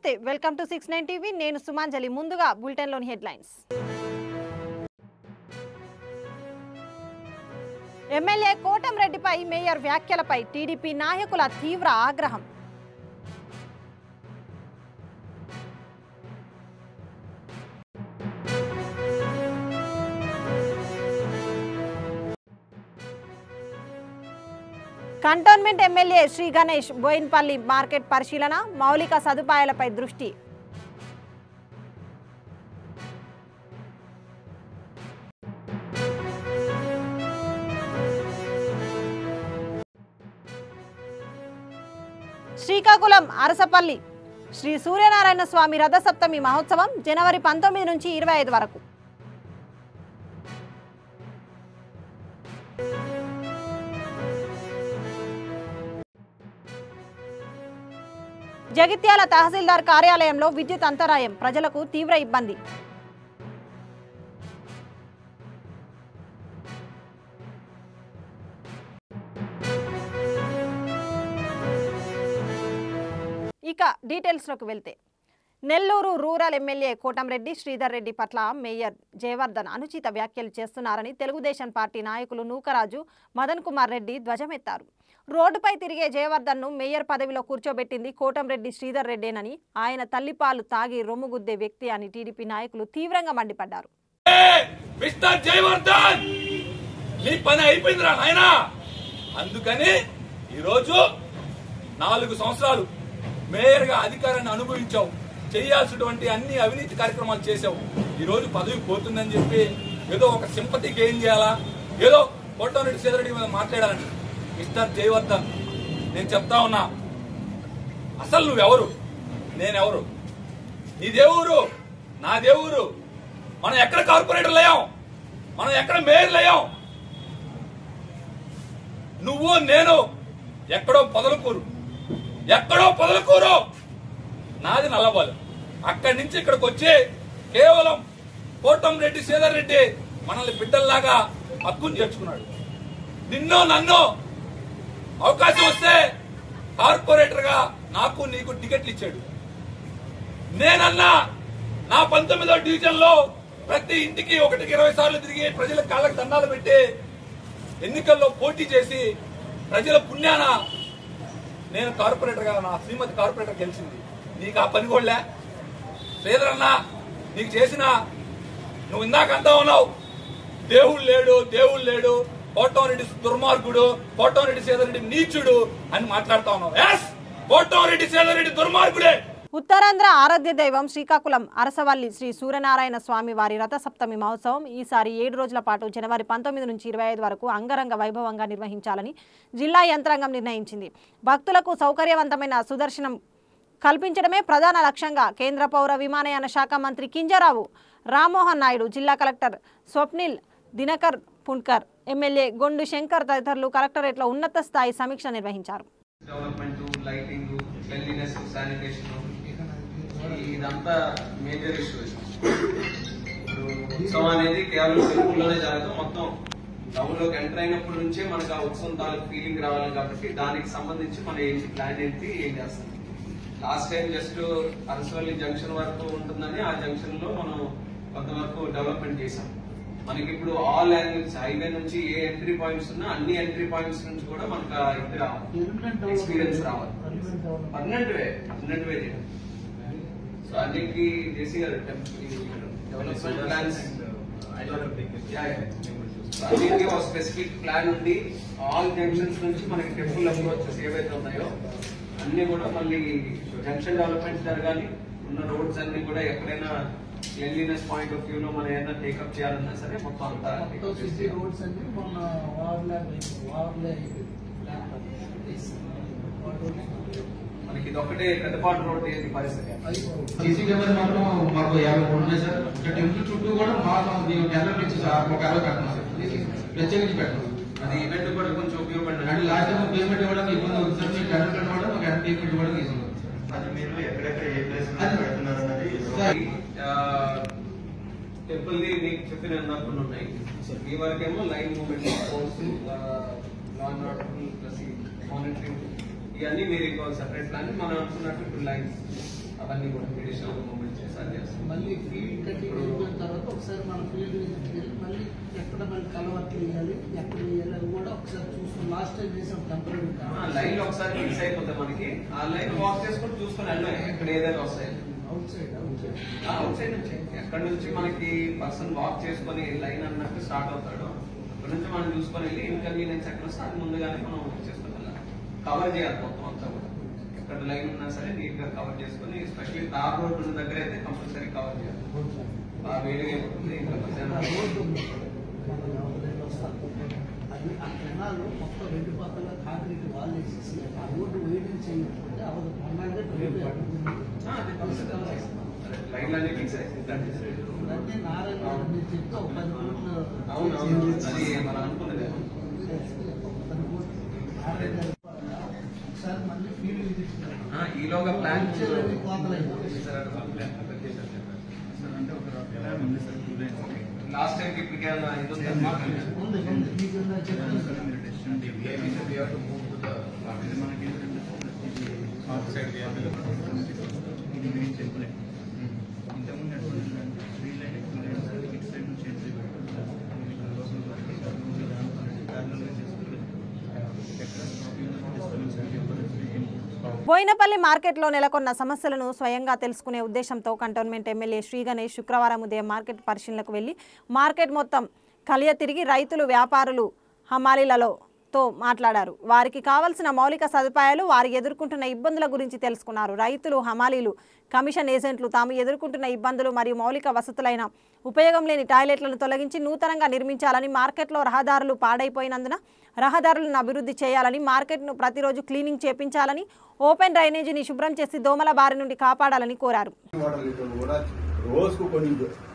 నమస్తే welcome to 69 TV నేను సుమాంజలి ముందుగా బులెటిన్ లోని హెడ్లైన్స్ ఎమ్మెల్యే కోటంరెడ్డిపై మేయర్ వ్యాఖ్యలపై టీడీపీ నాయకుల తీవ్ర ఆగ్రహం cantonment MLA Sri Ganesh Boinpally market పరిశీలన మౌలిక సదుపాయాలపై దృష్టి శ్రీకాకుళం అరసపల్లి శ్రీ సూర్యనారాయణ స్వామి రథసప్తమి మహోత్సవం జనవరి 19 నుంచి 25 వరకు జగిత్యాల తహసీల్దార్ కార్యాలయంలో విద్యుత్ అంతరాయం ప్రజలకు తీవ్ర ఇబ్బంది ఇక డీటెయిల్స్లోకి వెళ్తే నెల్లూరు రూరల్ ఎమ్మెల్యే కోటంరెడ్డి శ్రీధర్ రెడ్డి పట్ల మేయర్ జయవర్ధన్ అనుచిత వ్యాఖ్యలు చేస్తున్నారని తెలుగుదేశం పార్టీ నాయకులు నూకరాజు మదన్ కుమార్ రెడ్డి ధ్వజమెత్తారు. రోడ్డుపై తిరిగే జయవర్ధన్ను మేయర్ పదవిలో కూర్చోబెట్టింది కోటంరెడ్డి శ్రీధర్ రెడ్డేనని, ఆయన తల్లిపాలు తాగి రొమ్ముగుద్దే వ్యక్తి అని టీడీపీ నాయకులు తీవ్రంగా మండిపడ్డారు. అందుకని ఈరోజు 4 సంవత్సరాలు మేయర్ గా అధికారాన్ని అనుభవించావు, చేయాల్సినటువంటి అన్ని అవినీతి కార్యక్రమాలు చేశావు. ఈ రోజు పదవి పోతుందని చెప్పి ఏదో ఒక సింపతి గెయిన్ చేయాలా, ఏదో కోటంరెడ్డి శ్రీధర్ రెడ్డి మీద మాట్లాడాలని మిస్టర్ జయవర్ధన్ నేను చెప్తా ఉన్నా, అసలు నువ్వెవరు, నేనెవరు, నీ దేవురు నా దేవురు, మనం ఎక్కడ కార్పొరేటర్లు అయ్యాం, మనం ఎక్కడ మేయర్లు అయ్యాం, నువ్వు నేను ఎక్కడో పొదలకూరు నాది నల్లబాలు. అక్కడి నుంచి ఇక్కడికి వచ్చి కేవలం కోటంరెడ్డి శ్రీధర్ రెడ్డి మనల్ని బిడ్డల్లాగా హక్కును చేర్చుకున్నాడు. నిన్నో నన్ను అవకాశం వస్తే కార్పొరేటర్ గా నాకు నీకు టికెట్లు ఇచ్చాడు. నేనన్నా నా 19వ డివిజన్ లో ప్రతి ఇంటికి 1కి 20 సార్లు తిరిగి ప్రజల కాళ్ళకు దండాలు పెట్టి ఎన్నికల్లో పోటీ చేసి ప్రజల పుణ్యాన నేను కార్పొరేటర్ గా నా శ్రీమతి కార్పొరేటర్ గెలిచింది. నీకు ఆ పని కూడా శ్రీధర్ అన్న నీకు చేసిన, నువ్వు ఇందాక అంతా ఉన్నావు దేవుడు లేడు కోటంరెడ్డి దుర్మార్గుడు, కోటంరెడ్డి శ్రీధర్ రెడ్డి నీచుడు అని మాట్లాడుతా ఉన్నావు. కోటంరెడ్డి శ్రీధర్ రెడ్డి దుర్మార్గుడే. ఉత్తరాంధ్ర ఆరాధ్య దైవం శ్రీకాకుళం అరసవల్లి శ్రీ సూర్యనారాయణ స్వామి వారి రథసప్తమి మహోత్సవం ఈసారి 7 రోజుల పాటు జనవరి 19 నుంచి 25 వరకు అంగరంగ వైభవంగా నిర్వహించాలని జిల్లా యంత్రాంగం నిర్ణయించింది. భక్తులకు సౌకర్యవంతమైన సుదర్శనం కల్పించడమే ప్రధాన లక్ష్యంగా కేంద్ర పౌర విమానయాన శాఖ మంత్రి కింజరావు రామ్మోహన్ నాయుడు, జిల్లా కలెక్టర్ స్వప్నిల్ దినకర్ పుణ్కర్, ఎమ్మెల్యే గొండు శంకర్ తదితరులు కలెక్టరేట్లో ఉన్నత స్థాయి సమీక్ష నిర్వహించారు. ఇదంతా మేజర్ ఇష్యూ. ఉత్సవం అనేది కేవలం టెంపుల్లోనే జరగదు, మొత్తం టౌన్ లోకి ఎంటర్ అయినప్పటి నుంచే మనకు ఆ ఉత్సవం తాలూకు ఫీలింగ్ రావాలి. కాబట్టి దానికి సంబంధించి మనం ఏంటి ప్లాన్ ఏంటి ఏం చేస్తాం. Last time just Arasavalli junction వరకు ఉంటుందని ఆ జంక్షన్ లో మనం కొంతవరకు డెవలప్మెంట్ చేసాం. మనకి ఇప్పుడు ఆల్ యాంగిల్స్ హైవే నుంచి ఏ ఎంట్రీ పాయింట్స్ ఉన్నా అన్ని ఎంట్రీ పాయింట్స్ నుంచి కూడా మనకు ఇది రావాలి, ఎక్స్పీరియన్స్ రావాలి. పర్మనెంట్ వే సో అన్నిటికీ చేసి డెవలప్మెంట్ ప్లాన్స్ అన్నిటికీ ఒక స్పెసిఫిక్ ప్లాన్ ఉండి ఆల్ జంక్షన్స్ నుంచి మనకి టెంపుల్ అప్రోచెస్ ఏవైతే ఉన్నాయో అన్ని కూడా మళ్ళీ జంక్షన్ డెవలప్మెంట్ జరగాలి. ఉన్న రోడ్స్ అన్ని కూడా ఎక్కడైనా క్లీన్లీనెస్ పాయింట్ ఆఫ్ వ్యూ లో మనం ఏదైనా టేకప్ చేయాలన్నా సరే మొత్తం అంతా రోడ్స్ అంటే మనకి ఇది ఒకటే పెద్దపాటు రోడ్ ఏంటి పరిస్థితి. సీసీ కెమెరా మాత్రం మాకు 53 ఉన్నాయి సార్. టెంపుల్ చుట్టూ కూడా మాత్రం ఒక 50 పెట్టడం సార్, ప్రత్యేకించి పెట్టడం. అది ఈవెంట్ కూడా కొంచెం ఉపయోగపడింది. అంటే లాస్ట్ టైం పేమెంట్ ఇవ్వడానికి ఇబ్బంది అవుతుంది సార్. మీరు టెండర్ పెట్టడం ఒక పేమెంట్ ఇవ్వడానికి ఈజీ అవుతుంది. అది మీరు ఎక్కడెక్కడ ఏ ప్లేస్ పెడుతున్నారు అన్నది టెంపుల్ ది మీకు చెప్పిన కొన్ని ఉన్నాయి. ఈ వరకేమో line movement, law and order plus monitoring, ఇవన్నీ మీరు ఇంకో సెపరేట్ ప్లాన్ మనం అనుకున్నట్టు 2 లైన్స్ అవన్నీ కూడా అడిషనల్ మూవ్మెంట్ చేసి అది చేస్తాం. మళ్ళీ ఫీల్డ్ కటింగ్ అయిపోయిన తర్వాత ఒకసారి మన ఫీల్డ్ విజిట్కి వెళ్ళి మళ్ళీ ఎక్కడ మళ్ళీ కలవట్లు వేయాలి, ఎక్కడ వేయాలి అవి కూడా ఒకసారి చూసుకుని లాస్ట్ టైం చేసాం టెంపరీ లైన్ లో ఒకసారి ఫిక్స్ అయిపోతే మనకి ఆ లైన్ వాక్ చేసుకుంటూ చూసుకుని వెళ్ళాలి ఎక్కడ ఏదైనా వస్తాయి. అవుట్ సైడ్ నుంచి ఎక్కడ నుంచి మనకి పర్సన్ వాక్ చేసుకొని లైన్ అన్నట్టు స్టార్ట్ అవుతాడు, అక్కడ నుంచి మనం చూసుకొని వెళ్ళి ఇన్కన్వీనియన్స్ ఎక్కడ వస్తే అది ముందుగానే మనం చేసుకొని వెళ్ళాలి. కవర్ చేయాలి మొత్తం అంతా కూడా, ఎక్కడ లైన్ ఉన్నా సరే నీట్ గా కవర్ చేసుకొని, ఎస్పెషల్లీ తార్ రోడ్ ఉన్న దగ్గర అయితే కంపల్సరీ కవర్ చేయాలి. బాగా వేడిగా అయిపోతుంది. ఇంకా అది ఆ కెనాలు మొత్తం 2 పక్కల కాంక్రీట్ వాల్ వేసేసి ఆ రోడ్డు వేడింగ్ చేయకపోతే అవదు లైన్లన్నీ ఫిక్స్ అయింది. అంటే నారాయణ మీరు చెప్తే ఒక 10 కోట్లు అది మనం అనుకున్నది. 10 కోట్లు ఒకసారి మళ్ళీ ఫీల్డ్ విజిట్ ఈలోగా ప్లాన్ లాస్ట్ టైం ఇప్పటికే ఇది బోయినపల్లి మార్కెట్లో నెలకొన్న సమస్యలను స్వయంగా తెలుసుకునే ఉద్దేశంతో కంటోన్మెంట్ ఎమ్మెల్యే శ్రీ గణేష్ శుక్రవారం ఉదయం మార్కెట్ పరిశీలనకు వెళ్లి మార్కెట్ మొత్తం కలియ తిరిగి రైతులు, వ్యాపారులు, హమాలీలతో మాట్లాడారు. వారికి కావాల్సిన మౌలిక సదుపాయాలు, వారు ఎదుర్కొంటున్న ఇబ్బందుల గురించి తెలుసుకున్నారు. రైతులు, హమాలీలు, కమిషన్ ఏజెంట్లు తాము ఎదుర్కొంటున్న ఇబ్బందులు మరియు మౌలిక వసతులైన ఉపయోగం లేని టాయిలెట్లను తొలగించి నూతనంగా నిర్మించాలని, మార్కెట్లో రహదారులు పాడైపోయినందున రహదారులను అభివృద్ధి చేయాలని, మార్కెట్ను ప్రతిరోజు క్లీనింగ్ చేపించాలని, ఓపెన్ డ్రైనేజీని శుభ్రం చేసి దోమల బారి నుండి కాపాడాలని కోరారు. రోజుకు కొన్ని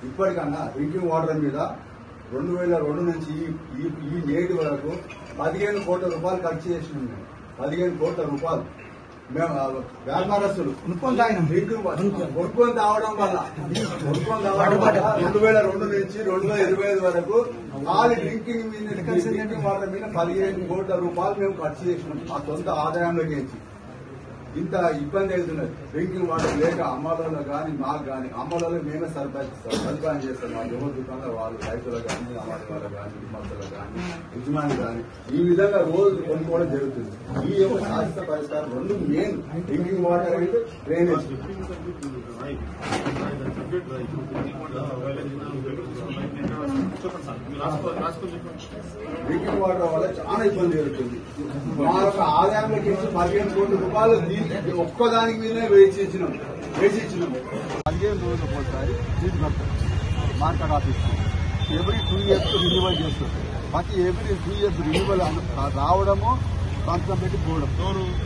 ఇప్పటికన్నా డ్రింకింగ్ వాటర్ మీద 2002 నుంచి ఈ నేటి వరకు 15 కోట్ల రూపాయలు ఖర్చు చేసినాం. 15 కోట్ల రూపాయలు మేము వ్యాపారస్తులు కొనుక్కొని తావడం వల్ల 2002 నుంచి 2025 వరకు ఖాళీ డ్రింకింగ్ వాటర్ మీద 15 కోట్ల రూపాయలు మేము ఖర్చు చేసినాం. మా సొంత ఆదాయంలోకి ఇంత ఇబ్బంది అవుతున్నది. డ్రింకింగ్ వాటర్ లేక అమ్మలలో కానీ మాకు కానీ, అమ్మలలో మేమే సదుపాయం చేస్తాం. మా యువ దుకాణాలు వాళ్ళు, రైతులకు కానీ, అమ్మాయి వాళ్ళకు కానీ, విమర్శలకు కానీ, యజమాని కానీ ఈ విధంగా రోజు కొనుక్కోవడం జరుగుతుంది. ఈ యొక్క శాశ్వత పరిష్కారం 2 మెయిన్ డ్రింకింగ్ వాటర్ అయితే డ్రైనేజ్. డ్రింకింగ్ వాటర్ వల్ల చాలా ఇబ్బంది జరుగుతుంది. మా యొక్క ఆదాయంలోకి 15 కోట్ల రూపాయలు ఒక్కదానికి మీదనే వేసి ఇచ్చినాం. 15 రోజులకు ఒకసారి ఫీజు కడతాం market office. Every 2 years renewal చేస్తాం. ప్రతి ఎవ్రీ 2 years రిన్యూవల్ రావడము, సంతకం పెట్టి పోవడం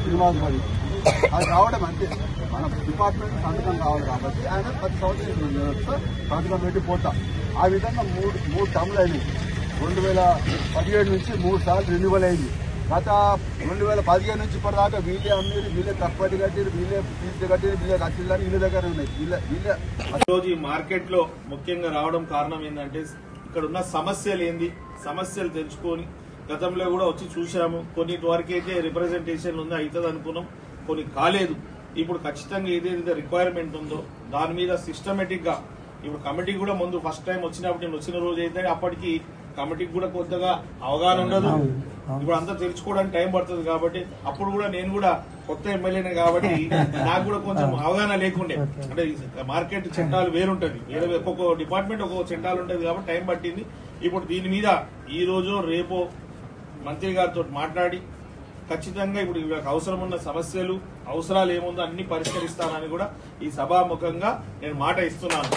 శ్రీనివాస్ గారి అది రావడం అంతే. మన డిపార్ట్మెంట్ సంతకం కావాలి కాబట్టి ఆయన ప్రతి సంవత్సరం సంతకం పెట్టి పోతాం. ఆ విధంగా మూడు టర్ములు అయినాయి. 2017 నుంచి 3 సార్లు రెన్యువల్ అయింది. గత 2015 నుంచి ఇప్పటిదాకా వీళ్ళే అమ్మేది, వీళ్ళే తక్కువ కట్టిరు, వీళ్ళే ఫీజు కట్టిరు, వీళ్ళే కట్టిల్లని వీళ్ళ దగ్గర ఉన్నాయి. వీళ్ళే రోజు ఈ మార్కెట్ లో ముఖ్యంగా రావడం కారణం ఏంటంటే ఇక్కడ ఉన్న సమస్యలు ఏంది, సమస్యలు తెలుసుకొని గతంలో కూడా వచ్చి చూసాము. కొన్నిటి వరకు అయితే రిప్రజెంటేషన్ ఉంది, అవుతుంది అనుకున్నాం, కొన్ని కాలేదు. ఇప్పుడు ఖచ్చితంగా ఏదైతే రిక్వైర్మెంట్ ఉందో దాని మీద సిస్టమేటిక్ గా ఇప్పుడు కమిటీ కూడా ముందు ఫస్ట్ టైం వచ్చినప్పుడు నేను వచ్చిన రోజు అయితే అప్పటికి కమిటీకి కూడా కొత్తగా అవగాహన ఉండదు. ఇప్పుడు అంతా తెలుసుకోవడానికి టైం పడుతుంది కాబట్టి అప్పుడు కూడా నేను కూడా కొత్త ఎమ్మెల్యేనే కాబట్టి నాకు కూడా కొంచెం అవగాహన లేకుండే. అంటే మార్కెట్ చట్టాలు వేరుంటది, వేరే ఒక్కొక్క డిపార్ట్మెంట్ ఒక్కొక్క చట్టాలు ఉంటది కాబట్టి టైం పట్టింది. ఇప్పుడు దీని మీద ఈ రోజు రేపో మంత్రి గారితో మాట్లాడి ఖచ్చితంగా ఇప్పుడు వీళ్ళకి అవసరం ఉన్న సమస్యలు, అవసరాలు ఏముందో అన్ని పరిష్కరిస్తానని కూడా ఈ సభాముఖంగా నేను మాట ఇస్తున్నాను.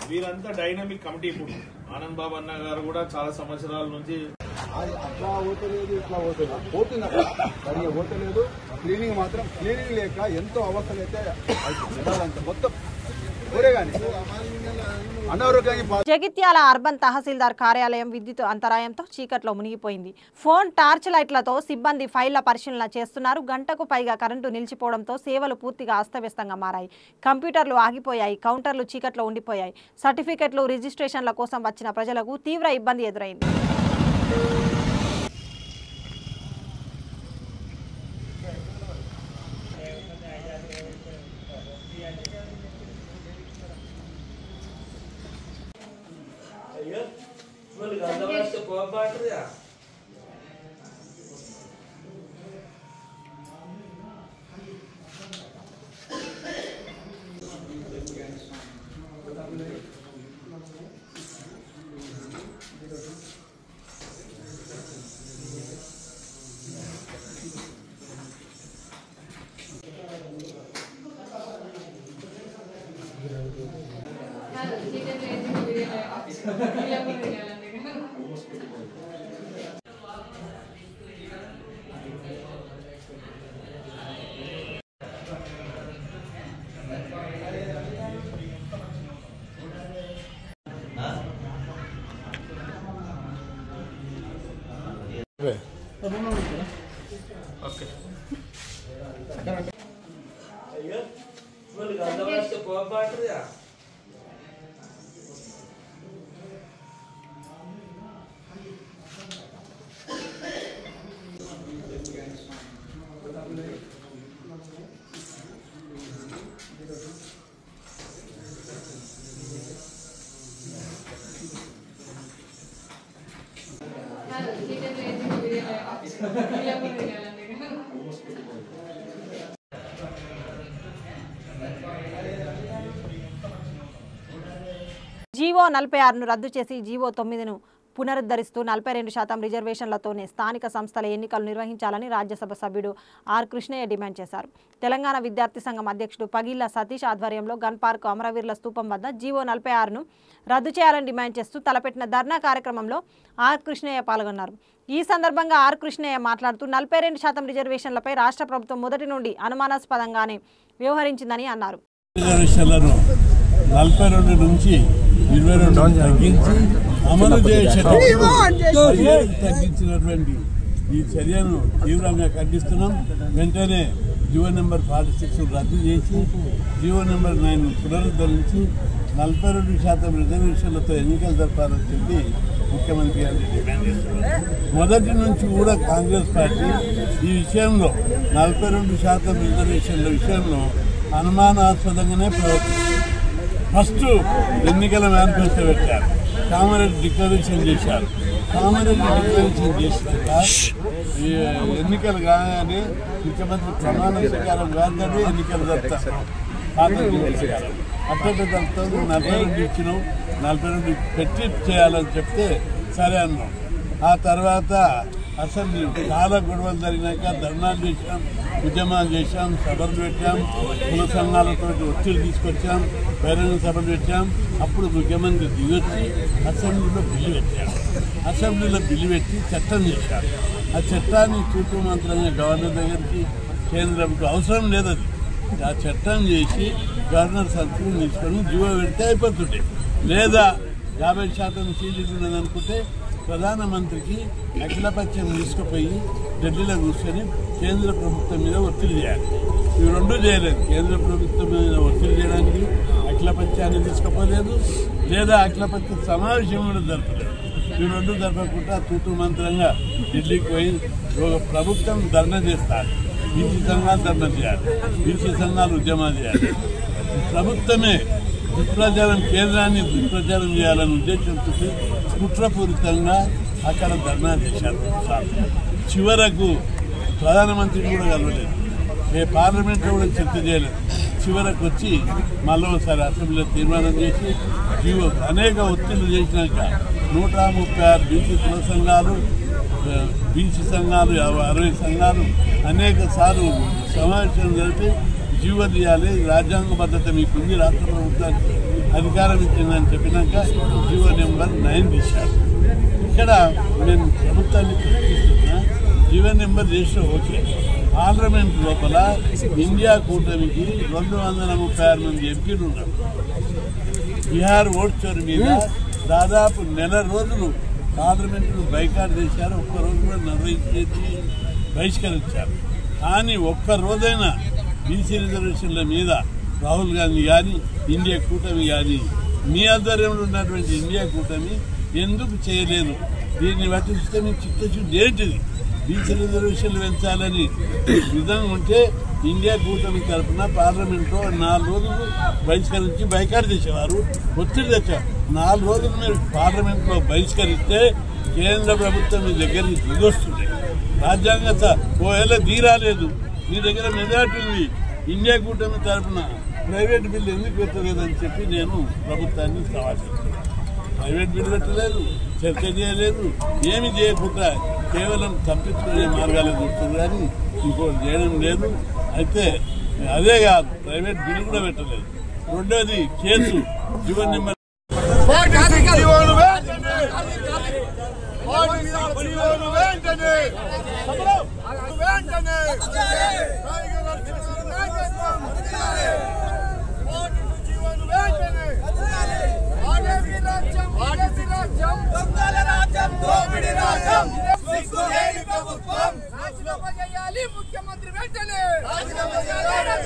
వీరంతా డైనమిక్ కమిటీ. ఇప్పుడు ఆనంద్ బాబు అన్న గారు కూడా చాలా సంవత్సరాల నుంచి అట్లా పోతలేదు, ఇట్లా పోతుంది, సరిగా పోతలేదు. క్లీనింగ్ మాత్రం క్లీనింగ్ లేక ఎంతో అవస్థలైతే మొత్తం జగిత్యాల అర్బన్ తహసీల్దార్ కార్యాలయం విద్యుత్ అంతరాయంతో చీకట్లో మునిగిపోయింది. ఫోన్ టార్చ్ లైట్లతో సిబ్బంది ఫైళ్ల పరిశీలన చేస్తున్నారు. గంటకు పైగా కరెంటు నిలిచిపోవడంతో సేవలు పూర్తిగా అస్తవ్యస్తంగా మారాయి. కంప్యూటర్లు ఆగిపోయాయి, కౌంటర్లు చీకట్లో ఉండిపోయాయి. సర్టిఫికెట్లు, రిజిస్ట్రేషన్ల కోసం వచ్చిన ప్రజలకు తీవ్ర ఇబ్బంది ఎదురైంది. జీవో 46ను రద్దు చేసి జీవో 9ను పునరుద్ధరిస్తూ 42% రిజర్వేషన్లతోనే స్థానిక సంస్థల ఎన్నికలు నిర్వహించాలని రాజ్యసభ సభ్యుడు ఆర్ కృష్ణయ్య డిమాండ్ చేశారు. తెలంగాణ విద్యార్థి సంఘం అధ్యక్షుడు పగిళ్ల సతీష్ ఆధ్వర్యంలో గన్ పార్క్ అమరవీరుల స్తూపం వద్ద జీవో 46ను రద్దు చేయాలని డిమాండ్ చేస్తూ తలపెట్టిన ధర్నా కార్యక్రమంలో ఆర్ కృష్ణయ్య పాల్గొన్నారు. ఈ సందర్భంగా ఆర్ కృష్ణయ్య మాట్లాడుతూ 42% రిజర్వేషన్లపై రాష్ట్ర ప్రభుత్వం మొదటి నుండి అనుమానాస్పదంగానే వ్యవహరించిందని అన్నారు. 42 నుంచి 22 తగ్గించి అమలు తగ్గించినటువంటి ఈ చర్యను తీవ్రంగా ఖండిస్తున్నాం. వెంటనే జీవో నెంబర్ 46 రద్దు చేసి జీవో నెంబర్ 9 పునరుద్ధరించి 42% రిజర్వేషన్లతో ఎన్నికలు జరపాలని చెప్పి ముఖ్యమంత్రి గారిని డిమాండ్ చేస్తున్నారు. మొదటి నుంచి కూడా కాంగ్రెస్ పార్టీ ఈ విషయంలో 42% రిజర్వేషన్ల విషయంలో అనుమానాస్పదంగానే ప్రవర్తిస్తుంది. ఫస్ట్ ఎన్నికల మేనిఫెస్టో పెట్టారు, కామారెడ్డి డిక్లరేషన్ చేశారు. కామారెడ్డి డిక్లరేషన్ చేసినాక ఎన్నికలు కాగానే ముఖ్యమంత్రి ప్రమాణ స్వీకారం కాదని ఎన్నికలు జరుపుతారు. అట్టగా జరుపుతారు. 42 ఇచ్చినాం, 42 పెట్టి చేయాలని చెప్తే సరే అన్నాం. ఆ తర్వాత అసెంబ్లీ చాలా గొడవలు జరిగినాక ధర్నాలు చేశాం, ఉద్యమాలు చేశాం, సభలు పెట్టాం, కుల సంఘాలతో ఒత్తిడి తీసుకొచ్చాం, బహిరంగ సభలు పెట్టాం. అప్పుడు ముఖ్యమంత్రి దిగొచ్చి అసెంబ్లీలో బిల్లు పెట్టారు. అసెంబ్లీలో బిల్లు పెట్టి చట్టం చేశారు. ఆ చట్టాన్ని తూతూ మంత్రంగా గవర్నర్ దగ్గరికి కేంద్రంకు అవసరం లేదు. అది ఆ చట్టం చేసి గవర్నర్ సంతకం తీసుకొని జీవో పెడితే అయిపోతుంటే, లేదా 50% సీట్లు ఉన్నదనుకుంటే ప్రధానమంత్రికి అఖిలపక్షం తీసుకుపోయి ఢిల్లీలో కూర్చొని కేంద్ర ప్రభుత్వం మీద ఒత్తిడి చేయాలి. ఇవి రెండు చేయలేదు. కేంద్ర ప్రభుత్వం మీద ఒత్తిడి చేయడానికి అఖిలపక్షాన్ని తీసుకుపోలేదు, లేదా అఖిలపక్ష సమావేశం కూడా జరపలేదు. ఇవి రెండు జరపకుండా తూతూ మంత్రంగా ఢిల్లీకి పోయి ఒక ప్రభుత్వం ధర్నా చేస్తారు. బీసీ సంఘాలు ధర్నా చేయాలి, బీసీ సంఘాలు ఉద్యమాలు చేయాలి. ప్రభుత్వమే దుష్ప్రచారం, కేంద్రాన్ని దుష్ప్రచారం చేయాలనే ఉద్దేశంతో కుట్రపూరితంగా అక్కడ ధర్నా చేశారు. చివరకు ప్రధానమంత్రి కూడా కలవలేదు, పార్లమెంట్లో కూడా చర్చ చేయలేదు. చివరకు వచ్చి మళ్ళీ ఒకసారి అసెంబ్లీలో తీర్మానం చేసి జీవో అనేక ఒత్తిళ్లు చేసినాక 136 బీసీ కుల సంఘాలు, బీసీ సంఘాలు 60 సంఘాలు అనేక సార్లు సమావేశం జరిపి జీవో తీయాలి, రాజ్యాంగబద్ధత మీకుంది, రాష్ట్ర ప్రభుత్వానికి అధికారం ఇచ్చిందని చెప్పినాక జీవో నెంబర్ 9 తీశారు. ఇక్కడ నేను ప్రభుత్వాన్ని ప్రశ్నిస్తున్నా, జీవో నెంబర్ చేస్తే ఓకే. పార్లమెంట్ లోపల ఇండియా కూటమికి 236 మంది ఎంపీలు ఉన్నారు. బీహార్ ఓట్ చోరు మీద దాదాపు నెల రోజులు పార్లమెంటును బైకాట్ చేశారు. ఒక్కరోజు కూడా నిర్వహించేసి బహిష్కరించారు. కానీ ఒక్క రోజైనా బీసీ రిజర్వేషన్ల మీద రాహుల్ గాంధీ కానీ, ఇండియా కూటమి కానీ, మీ ఆధ్వర్యంలో ఉన్నటువంటి ఇండియా కూటమి ఎందుకు చేయలేదు? దీన్ని బట్టి చూస్తే మీ చిత్తశుద్ధి ఏంటిది? బీసీ రిజర్వేషన్లు పెంచాలని విధంగా ఉంటే ఇండియా కూటమి తరఫున పార్లమెంట్లో 4 రోజులు బహిష్కరించి బైకాట్ చేసేవారు, ఒత్తిడి తెచ్చారు. 4 రోజులు మీరు పార్లమెంట్లో బహిష్కరిస్తే కేంద్ర ప్రభుత్వం మీ దగ్గరికి దిగొస్తుంది. రాజ్యాంగ ఓవేళ తీరాలేదు, మీ దగ్గర మెజార్టీ ఉంది, ఇండియా కూటమి తరఫున ప్రైవేట్ బిల్లు ఎందుకు పెట్టలేదని చెప్పి నేను ప్రభుత్వాన్ని సవాల్ చేస్తున్నాను. ప్రైవేట్ బిల్లు పెట్టలేదు, చర్చ చేయలేదు, ఏమి చేయకుండా కేవలం తప్పించుకునే మార్గాలు చూస్తుంది కానీ ఇంకోటి చేయడం లేదు. అయితే అదే కాదు, ప్రైవేట్ బిల్లు కూడా పెట్టలేదు. రెండోది కేసు జీవన్ నెంబర్ ముఖ్యమంత్రి వెంటనే రాజీనామా చేయాలి.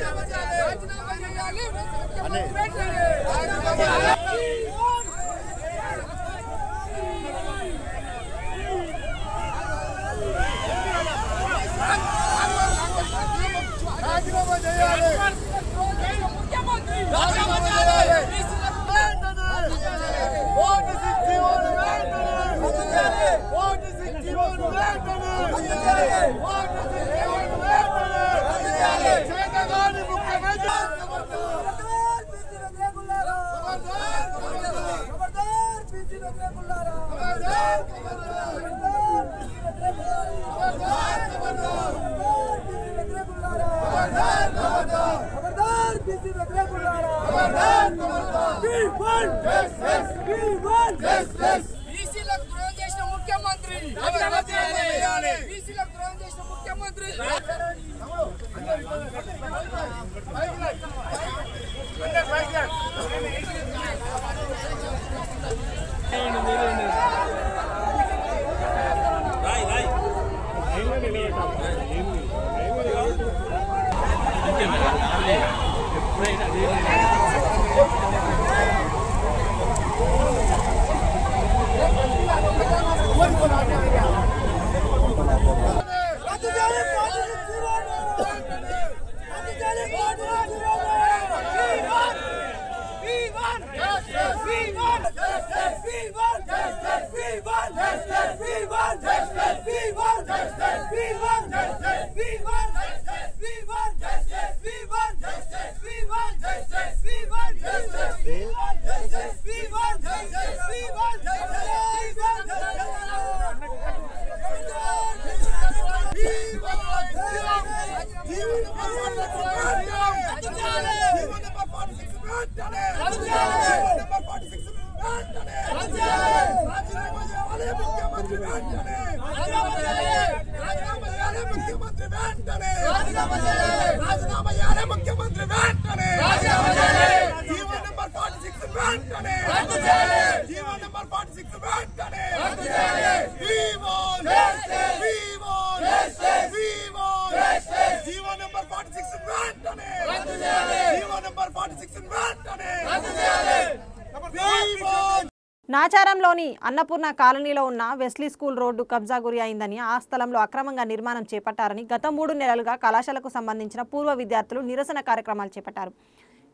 బీసీలకు ద్రోహం చేసిన ముఖ్యమంత్రి బీసీలకు ద్రోహం చేసిన ముఖ్యమంత్రి నాచారంలోని అన్నపూర్ణ కాలనీలో ఉన్న వెస్లీ స్కూల్ రోడ్డు కబ్జా గురి అయిందని, ఆ స్థలంలో అక్రమంగా నిర్మాణం చేపట్టారని గత 3 నెలలుగా కళాశాలకు సంబంధించిన పూర్వ విద్యార్థులు నిరసన కార్యక్రమాలు చేపట్టారు.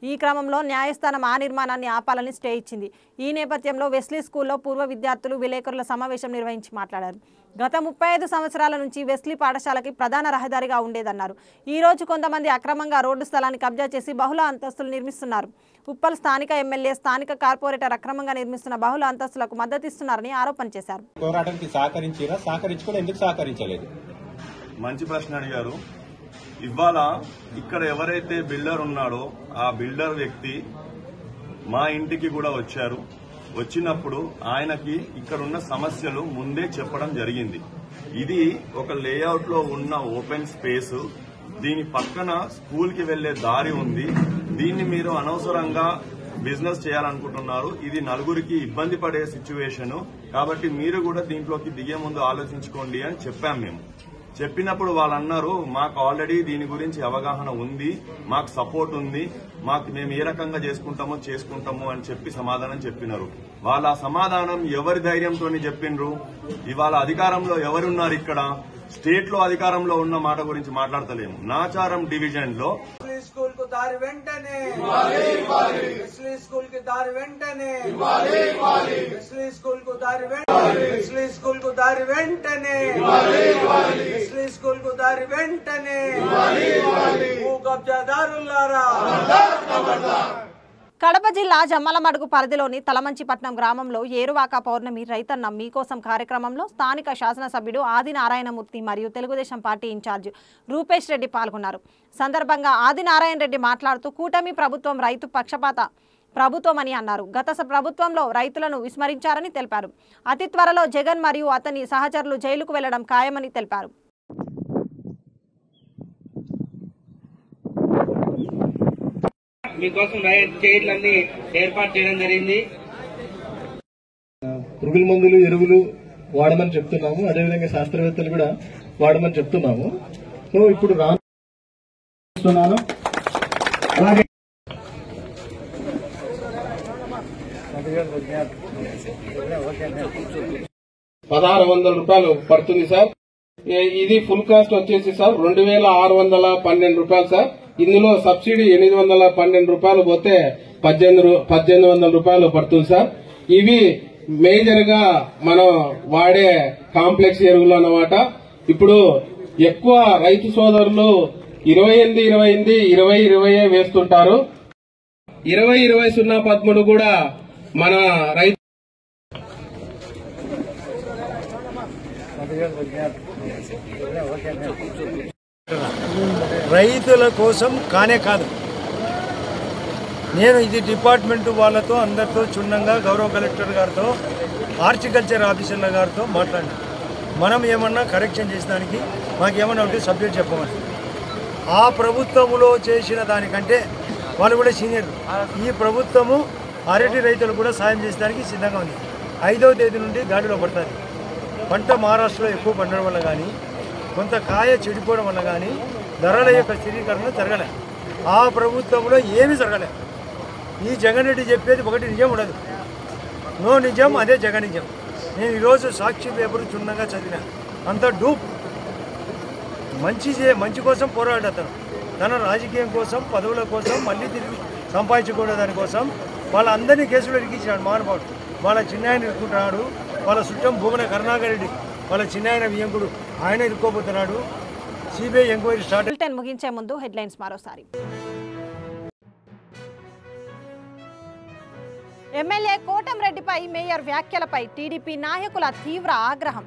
ఈ క్రమంలో న్యాయస్థానం ఆ నిర్మాణాన్ని ఆపాలని స్టే ఇచ్చింది. ఈ నేపథ్యంలో వెస్లీ స్కూల్లో పూర్వ విద్యార్థులు విలేకరుల సమావేశం నిర్వహించి మాట్లాడారు. గత 35 సంవత్సరాల నుంచి వెస్లీ పాఠశాలకి ప్రధాన రహదారిగా ఉండేదన్నారు. ఈ రోజు కొంతమంది అక్రమంగా రోడ్డు స్థలాన్ని కబ్జా చేసి బహుళ అంతస్తులు నిర్మిస్తున్నారు. ఉప్పల్ స్థానిక ఎమ్మెల్యే, స్థానిక కార్పొరేటర్ అక్రమంగా నిర్మిస్తున్న బహుళ అంతస్తులకు మద్దతిస్తున్నారని ఆరోపణ చేశారు. పోరాటానికి సహకరించారా, సహకరించుకొని ఎందుకు సహకరించలేదు? మంచి ప్రశ్న అడిగారు. ఇవాళ ఇక్కడ ఎవరైతే బిల్డర్ ఉన్నాడో ఆ బిల్డర్ వ్యక్తి మా ఇంటికి కూడా వచ్చారు. వచ్చినప్పుడు ఆయనకి ఇక్కడున్న సమస్యలు ముందే చెప్పడం జరిగింది. ఇది ఒక లేఅవుట్ లో ఉన్న ఓపెన్ స్పేస్, దీని పక్కన స్కూల్ కి వెళ్లే దారి ఉంది. దీన్ని మీరు అనవసరంగా బిజినెస్ చేయాలనుకుంటున్నారు. ఇది నలుగురికి ఇబ్బంది పడే సిచ్యువేషన్, కాబట్టి మీరు కూడా దీంట్లోకి దిగే ముందు ఆలోచించుకోండి అని చెప్పాం. మేము చెప్పినప్పుడు వాళ్ళు అన్నారు, మాకు ఆల్రెడీ దీని గురించి అవగాహన ఉంది, మాకు సపోర్ట్ ఉంది, మేము ఏ రకంగా చేసుకుంటాము అని చెప్పి సమాధానం చెప్పినారు. వాళ్ళ సమాధానం ఎవరి ధైర్యంతో చెప్పిండ్రు? ఇవాళ అధికారంలో ఎవరున్నారు? ఇక్కడ స్టేట్ లో అధికారంలో ఉన్న మాట గురించి మాట్లాడతలేము. నాచారం డివిజన్ లో స్కూల్ కు దారి వెంటనే స్కూల్ కి దారి వెంటనే స్కూల్ కు దారి వెంటనే స్కూల్ కు దారి వెంటనే స్కూల్ కు దారి వెంటనే భూ కబ్జాదారులారా. కడప జిల్లా జమ్మలమడుగు పరిధిలోని తలమంచిపట్నం గ్రామంలో ఏరువాక పౌర్ణమి రైతన్న మీకోసం కార్యక్రమంలో స్థానిక శాసనసభ్యుడు ఆదినారాయణమూర్తి మరియు తెలుగుదేశం పార్టీ ఇన్ఛార్జ్ రూపేష్ రెడ్డి పాల్గొన్నారు. సందర్భంగా ఆదినారాయణ రెడ్డి మాట్లాడుతూ కూటమి ప్రభుత్వం రైతు పక్షపాత ప్రభుత్వమని అన్నారు. గత ప్రభుత్వంలో రైతులను విస్మరించారని తెలిపారు. అతి త్వరలో జగన్ మరియు అతని సహచరులు జైలుకు వెళ్లడం ఖాయమని తెలిపారు. మీకోసం చైర్లన్నీ ఏర్పాటు చేయడం జరిగింది. పురుగుల మందులు ఎరువులు వాడమని చెప్తున్నాము. అదేవిధంగా శాస్త్రవేత్తలు కూడా వాడమని చెప్తున్నాము. సో ఇప్పుడు రాస్తున్నాను. అలాగే 1600 రూపాయలు పడుతుంది సార్. ఇది ఫుల్ కాస్ట్ వచ్చేసి సార్ 2612 రూపాయలు సార్. ఇందులో సబ్సిడీ 812 రూపాయలు పోతే 1800 రూపాయలు పడుతుంది సార్. ఇవి మేజర్ గా మనం వాడే కాంప్లెక్స్ ఎరువులు అన్నమాట. ఇప్పుడు ఎక్కువ రైతు సోదరులు 28-20 వేస్తుంటారు. 20-20-0-13 కూడా మన రైతు రైతుల కోసం కానే కాదు. నేను ఇది డిపార్ట్మెంట్ వాళ్ళతో అందరితో క్షుణ్ణంగా గౌరవ కలెక్టర్ గారితో హార్టికల్చర్ ఆఫీసర్ల గారితో మాట్లాడినా. మనం ఏమన్నా కరెక్షన్ చేసేదానికి మాకేమన్నా ఉంటే సబ్జెక్ట్ చెప్పమని. ఆ ప్రభుత్వంలో చేసిన దానికంటే వాళ్ళు కూడా సీనియర్. ఈ ప్రభుత్వము అరటి రైతులు కూడా సాయం చేసేదానికి సిద్ధంగా ఉంది. 5వ తేదీ నుండి గాడిలో పడుతుంది. పంట మహారాష్ట్రలో ఎక్కువ పండడం వల్ల కానీ కొంత కాయ చెడిపోవడం వల్ల కానీ ధరల యొక్క స్థిరీకరణ జరగలే. ఆ ప్రభుత్వంలో ఏమీ జరగలే. ఈ జగన్ రెడ్డి చెప్పేది ఒకటి నిజం ఉండదు. నో నిజం, అదే జగన్ నిజం. నేను ఈరోజు సాక్షి పేపర్ క్షుణ్ణంగా చదివిన. అంత డూప్. మంచి కోసం పోరాడతాను. తన రాజకీయం కోసం, పదవుల కోసం, మళ్ళీ తిరిగి సంపాదించుకోవడం దానికోసం వాళ్ళందరినీ కేసులు ఇరికించినాడు మహానుభావుడు. వాళ్ళ చిన్నాయన ఇరుక్కుంటున్నాడు. వాళ్ళ చుట్టం భూమన కరుణాకర్ రెడ్డి వాళ్ళ చిన్నాయన వియంకుడు ఆయన ఇరుక్కోబోతున్నాడు. CBI enquiry start. ముగించే ముందు హెడ్లైన్స్ మరోసారి. ఎమ్మెల్యే కోటంరెడ్డిపై మేయర్ వ్యాఖ్యలపై టీడీపీ నాయకుల తీవ్ర ఆగ్రహం.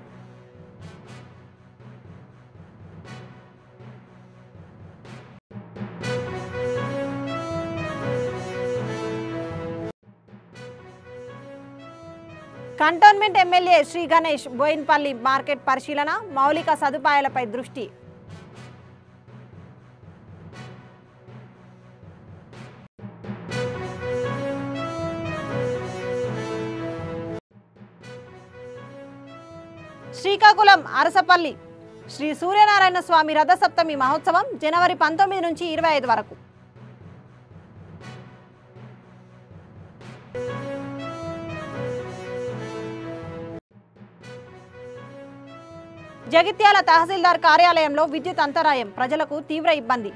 Cantonment MLA Sri Ganesh Boinpally market పరిశీలన, మౌలిక సదుపాయాలపై దృష్టి. శ్రీకాకుళం అరసపల్లి శ్రీ సూర్యనారాయణ స్వామి రథసప్తమి మహోత్సవం జనవరి 19 నుంచి 25 వరకు. జగిత్యాల తహసీల్దార్ కార్యాలయంలో విద్యుత్ అంతరాయం, ప్రజలకు తీవ్ర ఇబ్బంది.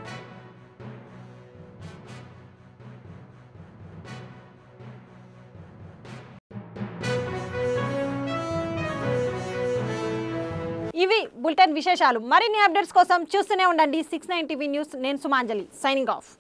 ఇవి బులెటిన్ విశేషాలు. మరిన్ని అప్డేట్స్ కోసం చూస్తూనే ఉండండి 69 టీవీ న్యూస్. నేను సుమాంజలి, సైనింగ్ ఆఫ్.